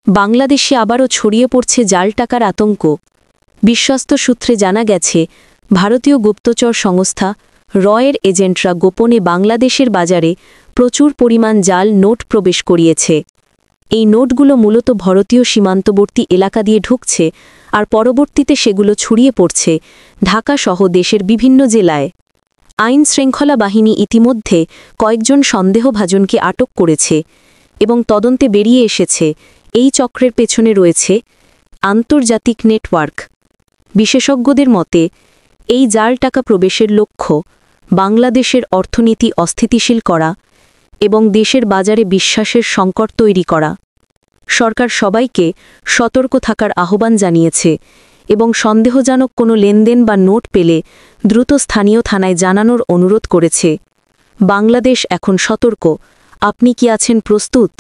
বাংলাদেশে আবারও ছড়িয়ে পড়ছে জাল টাকার আতঙ্ক। বিশ্বস্ত সূত্রে জানা গেছে, ভারতীয় গুপ্তচর সংস্থা রয়ের এজেন্টরা গোপনে বাংলাদেশের বাজারে প্রচুর পরিমাণ জাল নোট প্রবেশ করিয়েছে। এই নোটগুলো মূলত ভারতীয় সীমান্তবর্তী এলাকা দিয়ে ঢুকছে আর পরবর্তীতে সেগুলো ছড়িয়ে পড়ছে ঢাকাসহ দেশের বিভিন্ন জেলায়। আইন শৃঙ্খলা বাহিনী ইতিমধ্যে কয়েকজন সন্দেহভাজনকে আটক করেছে এবং তদন্তে বেরিয়ে এসেছে এই চক্রের পেছনে রয়েছে আন্তর্জাতিক নেটওয়ার্ক। বিশেষজ্ঞদের মতে, এই জাল টাকা প্রবেশের লক্ষ্য বাংলাদেশের অর্থনীতি অস্থিতিশীল করা এবং দেশের বাজারে বিশ্বাসের সংকট তৈরি করা। সরকার সবাইকে সতর্ক থাকার আহ্বান জানিয়েছে এবং সন্দেহজনক কোনো লেনদেন বা নোট পেলে দ্রুত স্থানীয় থানায় জানানোর অনুরোধ করেছে। বাংলাদেশ এখন সতর্ক। আপনি কি আছেন প্রস্তুত?